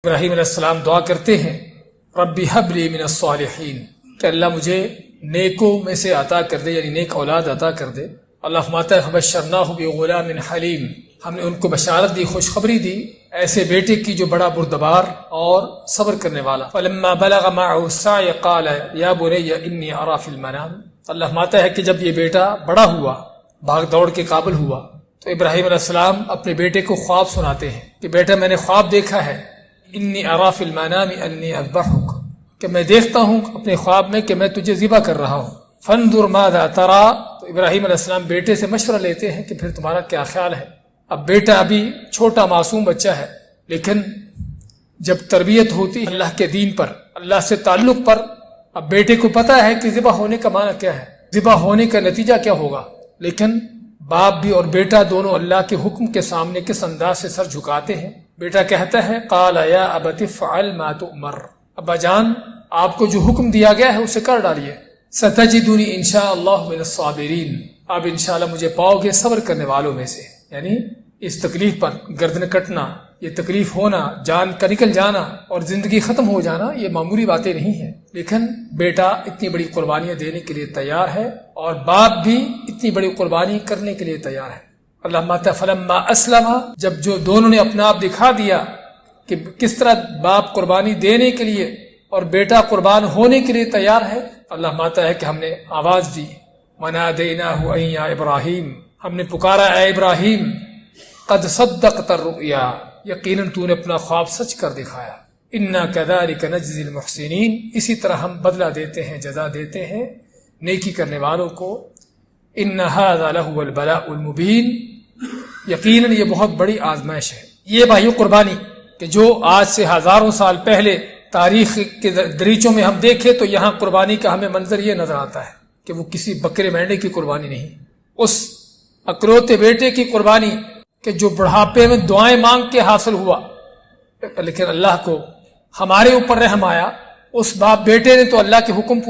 ابراہیم علیہ السلام دعا کرتے ہیں ربی حب لی من الصالحین کہ اللہ مجھے نیکوں میں سے عطا کر دے، یعنی نیک اولاد عطا کر دے۔ اللہ فرماتا ہے فبشرناہ بغلام حلیم، ہم نے ان کو بشارت دی، خوشخبری دی ایسے بیٹے کی جو بڑا بردبار اور صبر کرنے والا۔ فلما بلغ معه السعی قال یا بنی انی اری فی المنام، اللہ فرماتا ہے کہ جب یہ بیٹا بڑا ہوا، بھاگ دوڑ کے قابل ہوا، تو ابراہیم علیہ السلام اپنے بیٹے کو خواب سناتے ہیں کہ بیٹا میں نے خواب دیکھا ہے، انی اری فی المنام انی اذبحک، کہ میں دیکھتا ہوں اپنے خواب میں کہ میں تجھے ذبح کر رہا ہوں۔ فانظر ماذا تری، تو ابراہیم علیہ السلام بیٹے سے مشورہ لیتے ہیں کہ پھر تمہارا کیا خیال ہے۔ اب بیٹا ابھی چھوٹا معصوم بچہ ہے، لیکن جب تربیت ہوتی ہے اللہ کے دین پر، اللہ سے تعلق پر، اب بیٹے کو پتہ ہے کہ ذبح ہونے کا معنی کیا ہے، ذبح ہونے کا نتیجہ کیا ہوگا، لیکن باپ بھی اور بیٹا دونوں اللہ کے حکم کے سامنے کس انداز سے سر جھکاتے ہیں۔ بیٹا کہتا ہے قال یا ابت افعل ما تؤمر، ابا جان آپ کو جو حکم دیا گیا ہے اسے کر ڈالیے۔ ستجدنی انشاء اللہ من الصابرین، آپ انشاءاللہ مجھے پاؤ گے صبر کرنے والوں میں سے۔ یعنی اس تکلیف پر گردن کٹنا، یہ تکلیف ہونا، جان کا نکل جانا اور زندگی ختم ہو جانا، یہ معمولی باتیں نہیں ہیں، لیکن بیٹا اتنی بڑی قربانیاں دینے کے لیے تیار ہے اور باپ بھی اتنی بڑی قربانی کرنے کے لیے تیار ہے۔ اللہ ماتا فلما اسلم، جب جو دونوں نے اپنا آپ دکھا دیا کہ کس طرح باپ قربانی دینے کے لیے اور بیٹا قربان ہونے کے لیے تیار ہے، اللہ ماتا ہے کہ ہم نے آواز دی ونادیناہ ان یا ابراہیم، ہم نے پکارا اے ابراہیم قد صدقت الرؤیا، یقیناً تو نے اپنا خواب سچ کر دکھایا۔ انا کذالک نجزی المحسنین، اسی طرح ہم بدلہ دیتے ہیں، جزا دیتے ہیں نیکی کرنے والوں کو۔ ان ھذا لہو البلاء المبین، یقیناً یہ بہت بڑی آزمائش ہے۔ یہ بھائیو قربانی کہ جو آج سے ہزاروں سال پہلے تاریخ کے دریچوں میں ہم دیکھیں تو یہاں قربانی کا ہمیں منظر یہ نظر آتا ہے کہ وہ کسی بکرے مینڈے کی قربانی نہیں، اس اکلوتے بیٹے کی قربانی کہ جو بڑھاپے میں دعائیں مانگ کے حاصل ہوا، لیکن اللہ کو ہمارے اوپر رحم آیا، اس باپ بیٹے نے تو اللہ کے حکم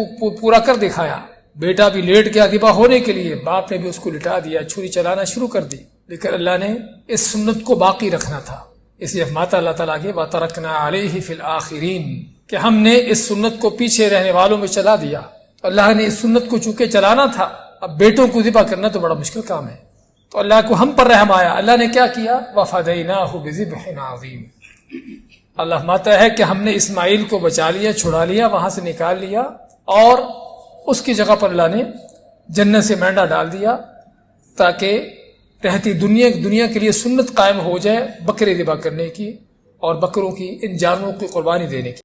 پورا کر دکھایا، بیٹا بھی لیٹ گیا ذبح ہونے کے لیے، باپ نے بھی اس کو لٹا دیا، چھری چلانا شروع کر دی، لیکن اللہ نے اس سنت کو باقی رکھنا تھا۔ اس لیے فرماتا اللہ تعالیٰ کے وَتَرَكْنَا عَلَيْهِ فِي الْآخِرِينَ، کہ ہم نے اس سنت کو پیچھے رہنے والوں میں چلا دیا۔ اللہ نے اس سنت کو چونکہ چلانا تھا، اب بیٹوں کو ذبح کرنا تو بڑا مشکل کام ہے، تو اللہ کو ہم پر رحم آیا، اللہ نے کیا کیا وَفَدَيْنَاهُ بِذِبْحٍ عَظِيمٍ، اللہ فرماتا ہے کہ ہم نے اسماعیل کو بچا لیا، چھڑا لیا، وہاں سے نکال لیا، اور اس کی جگہ پر اللہ نے جنت سے مینڈا ڈال دیا تاکہ رہتی دنیا کے لیے سنت قائم ہو جائے بکرے ذبح کرنے کی اور بکروں کی، ان جانوروں کی قربانی دینے کی۔